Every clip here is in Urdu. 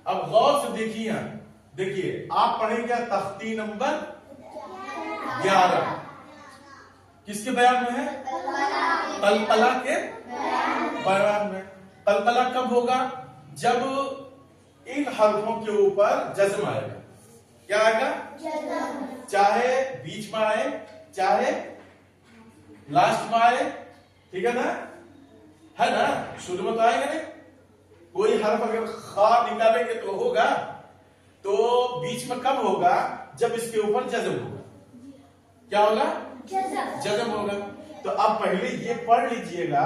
اب غور سے دیکھیے، دیکھیے آپ پڑھیں گے تختی نمبر 11 کس کے بیان میں ہے؟ قلقلہ کے بیان میں۔ قلقلہ کب ہوگا؟ جب ان حرفوں کے اوپر جزم آئے گا۔ کیا آئے گا؟ چاہے بیچ میں آئے، چاہے لاسٹ میں آئے، ٹھیک ہے نا؟ ہے نا؟ شروع میں تو آئے گا نہیں، کوئی حرف اگر خا نکالیں گے تو ہوگا، تو بیچ میں کب ہوگا؟ جب اس کے اوپر جزم ہوگا۔ کیا ہوگا؟ جزم ہوگا۔ تو اب پہلے یہ پڑھ لیجئے گا،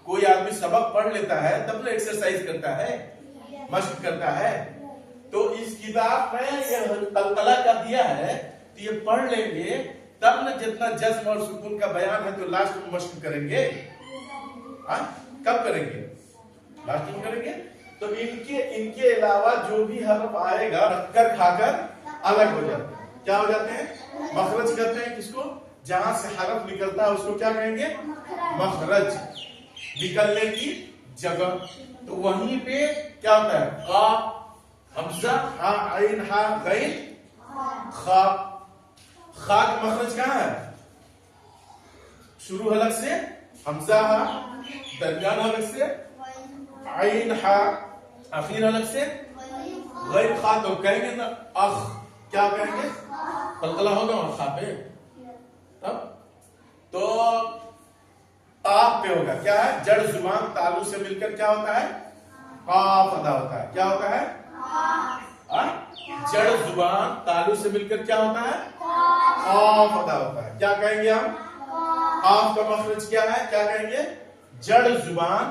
کوئی آدمی سبق پڑھ لیتا ہے تب تو ایکسرسائز کرتا ہے، مشق کرتا ہے۔ تو اس کتاب میں یہ قلقلہ کا دیا ہے، تو یہ پڑھ لیں گے تب نہ جتنا جزم اور سکون کا بیان ہے تو لاسٹ میں مشق کریں گے۔ کب کریں گے؟ لاسٹ میں کریں گے۔ تو ان کے علاوہ جو بھی حرف آئے گا رکھ کر کھا کر الگ ہو جاتے ہیں۔ کیا ہو جاتے ہیں؟ مخرج کہتے ہیں کس کو؟ جہاں سے حرف نکلتا ہے اس کو کیا کہیں گے؟ مخرج، نکلنے کی جگہ۔ تو وہیں پہ کیا ہوتا ہے؟ قاف، حمزہ، ہا، عین، ہا، غین، خا۔ خا کا مخرج کہاں ہے؟ شروع حلق سے حمزہ ہا، درمیان حلق سے عین ہا، آخر حلق سے غین خا۔ تو کہیں گے نا اخ، کیا کہیں گے؟ قلقلہ ہوگا وہاں خا پہ، تب تو قاف پہ ہوگا۔ کیا ہے؟ جڑ زبان تالو سے مل کر کیا ہوتا ہے؟ قاف ادا ہوتا ہے۔ کیا ہوتا ہے؟ جڑ زبان تالو سے مل کر کیا ہوتا ہے؟ قاف ادا ہوتا ہے۔ کیا کہیں گے ہم؟ قاف کا مخرج کیا ہے؟ کیا کہیں گے؟ جڑ زبان۔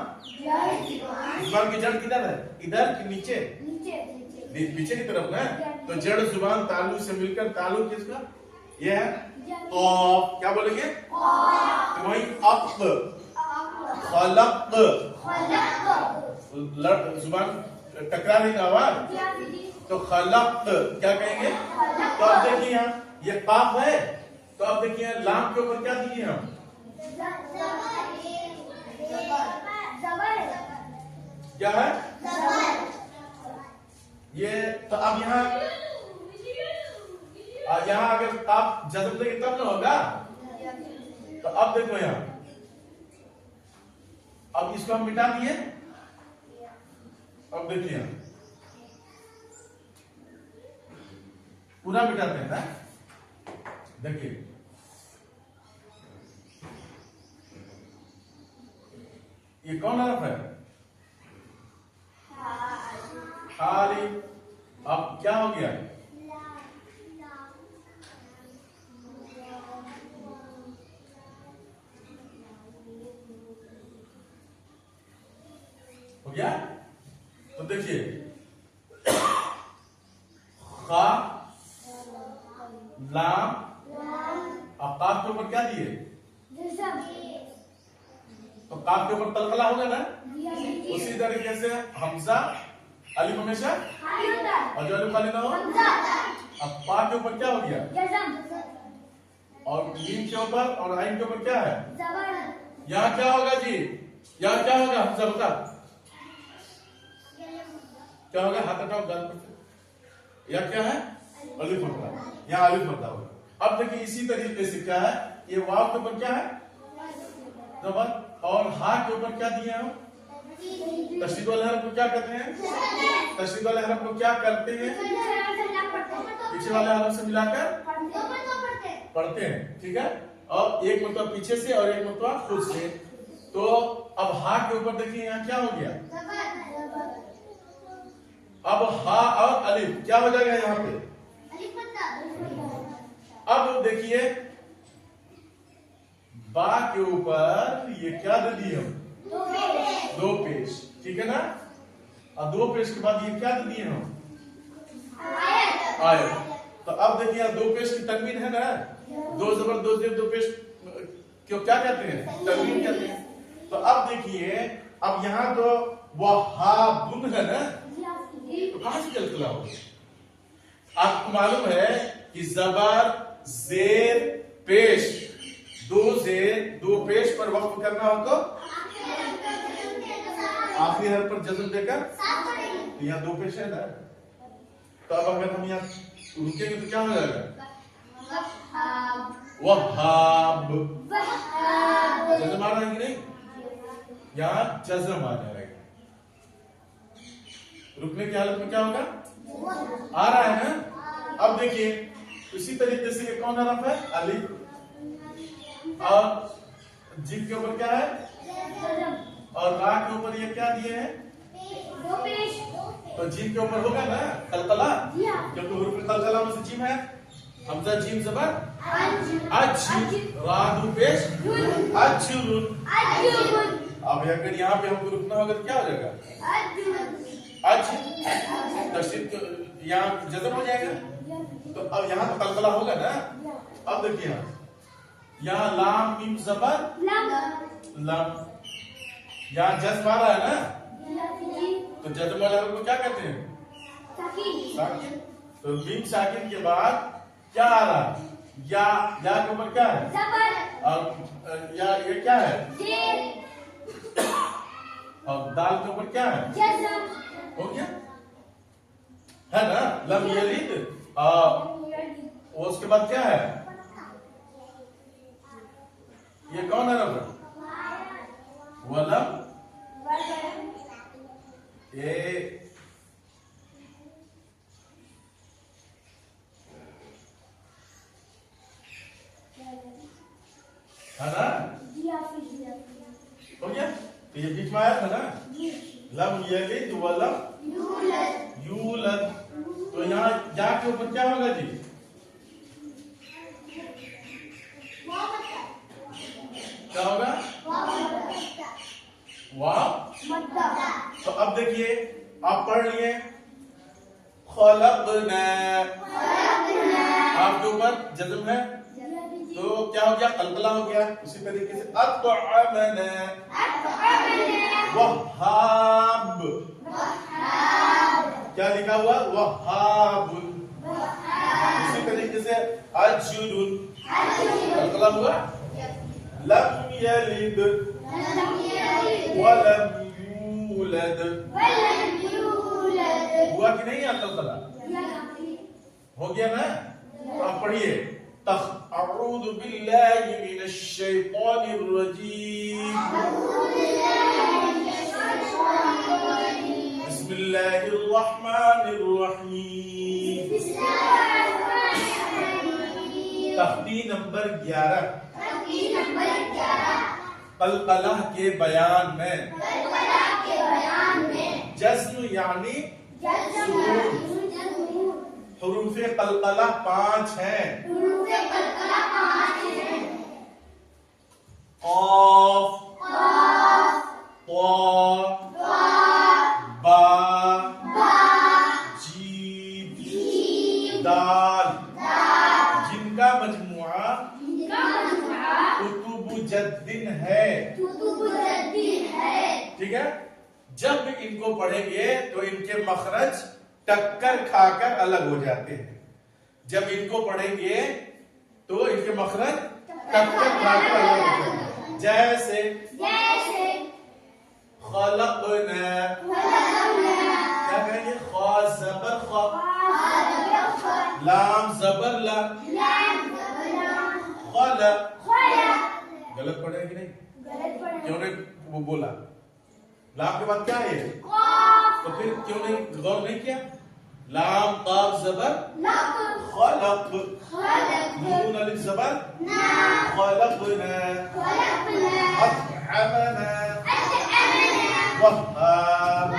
زبان کی جڑ کدھر ہے؟ ادھر کہ نیچے؟ پیچھے کی طرف نا۔ تو جڑ زبان تالو سے مل کر، تالو کس کا؟ یہ ہے قاف۔ کیا بولیں گے؟ وہی اق، خلق، زبان ٹکرا نہیں آواز، تو خلق کیا کہیں گے؟ تو اب دیکھیے یہاں یہ قاف ہے، تو اب دیکھیے لام کے اوپر کیا دیے ہم؟ کیا ہے؟ یہ تو اب یہاں اگر قاف جزم دے گے تب نہ ہوگا۔ تو اب دیکھو یہاں، اب اس کو ہم مٹا دیے، اب دیکھیے پورا مٹاتے ہیں نا۔ دیکھیے یہ کون حرف ہے؟ خالی۔ اب کیا ہو گیا؟ ہو گیا؟ تو دیکھیے خا، لام، اب قاف کے اوپر کیا دیے؟ تو قاف کے اوپر قلقلہ ہوگا نا۔ اسی طریقے سے حمزہ، الف ہمیشہ اور جو الف خالی نہ ہو، اب پا کے اوپر کیا ہو گیا؟ اور میم کے اوپر اور عین کے اوپر کیا ہے؟ یہاں کیا ہوگا جی؟ یہاں کیا ہوگا؟ حمزہ بتا کیا ہوگا؟ ہاتھ ہٹاؤ گال پر۔ یا کیا ہے؟ الف ہوگا، یہاں الف ہوتا ہوگا۔ اب دیکھیں اسی طریقے سے کیا ہے؟ یہ واو کے اوپر کیا ہے؟ زبر، اور ہا کے اوپر کیا دیے ہم؟ تشدید والے حرف کو کیا کہتے ہیں؟ تشدید والے حرف کو کیا کرتے ہیں؟ پیچھے والے حرف سے ملا کر پڑھتے ہیں، ٹھیک ہے؟ اور ایک مرتبہ پیچھے سے اور ایک مرتبہ خود سے۔ تو اب ہا کے اوپر دیکھیے یہاں کیا ہو گیا؟ اب ہا اور الف کیا ہو جائے گا یہاں پہ؟ اب دیکھیے با کے اوپر یہ کیا دے دیے ہم؟ دو پیش، ٹھیک ہے نا؟ اور دو پیش کے بعد یہ کیا دے دیے ہم؟ آیت۔ تو اب دیکھیے دو پیش کی تنوین ہے نا، دو زبر دو زیر دو پیش کیوں کیا کہتے ہیں؟ تنوین کہتے ہیں۔ تو اب دیکھیے اب یہاں تو وہابن ہے نا، تو کہاں سے قلقلہ ہو؟ آپ کو معلوم ہے کہ زبر، زیر، پیش، دو زیر دو پیش پر وقف کرنا ہو تو آخری حرف پر جزم دے کر، یہاں دو پیش ہے نا، تو اب اگر ہم یہاں رکیں گے تو کیا ہو جائے گا؟ وہاب. جزم آ رہا ہے کہ نہیں؟ یہاں جزم آ جائے گا. رکنے کی حالت میں کیا ہوگا؟ آ رہا ہے نا. اب دیکھیے اسی طریقے سے یہ کون حرف ہے؟ الف. اور جیم کے اوپر کیا ہے؟ اور را کے اوپر یہ کیا دیے ہیں؟ تو جیم کے اوپر ہوگا نا قلقلہ، کیونکہ حروف قلقلہ میں سے جیم ہے. حمزہ جیم زبر اج، را دو پیش اجرن. اب اگر یہاں پہ ہم کو رکنا ہوگا تو کیا ہو جائے گا؟ اج. تشدید یہاں جزم ہو جائے گا. تو اب یہاں تو قلقلہ ہوگا نا. اب دیکھیے یہاں لام میم زبر لام، یہاں جزم آ رہا ہے نا. تو جزم والے کو کیا کہتے ہیں؟ ساکن. تو میم ساکن کے بعد کیا آ رہا ہے؟ یا کے اوپر کیا ہے؟ اور یا یہ کیا ہے؟ اور دال کے اوپر کیا ہے؟ ہو گیا ہے نا. لم یلد. اس کے بعد کیا ہے؟ یہ کون ہے رب؟ ولم ہے نا. ہو گیا. تو یہ بیچ میں آیا تھا نا. لم یلد ولم یولد. تو یہاں یا کے اوپر کیا ہوگا جی؟ کیا ہوگا؟ واو. تو اب دیکھیے آپ پڑھ لیے خلقنا، آپ کے اوپر جزم ہے تو کیا ہو گیا؟ قلقلہ ہو گیا. اسی طریقے سے اطعمنا وہاب، کیا لکھا ہوا؟ وہاب. اسی طریقے سے اجر، قلقلہ ہوا. لم یلد ولم یولد، ہوا کہ نہیں قلقلہ؟ ہو گیا نا. آپ پڑھیے اعوذ باللہ من الشیطان الرجیم بسم اللہ الرحمن الرحیم. تختی نمبر 11 قلقلہ کے بیان میں جزم یعنی حروف قلقلہ 5 ہیں. قاف، طا، با، جیم، دال، جن کا مجموعہ کتب جدن ہے. ٹھیک ہے. جب ان کو پڑھیں گے تو ان کے مخرج ٹکر کھا کر الگ ہو جاتے ہیں. جب ان کو پڑھیں گے تو ان کے مخرج ٹکر کھا کر الگ ہو جاتے ہیں. جیسے خلقنا، کیا کہیں گے؟ خا زبر خا، لام زبر لا، خلق. غلط پڑھے کہ نہیں؟ کیوں نہیں وہ بولا؟ لام کے بعد کیا ہے؟ تو پھر کیوں نہیں غور نہیں کیا؟ لام قاف زبر خلق، نون الف زبر خلقنا، اطعمنا وهاب،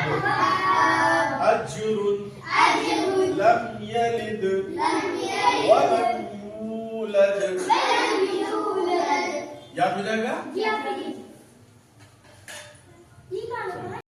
اجر لم يلد ولم يولد. یاد ہو جائے گا؟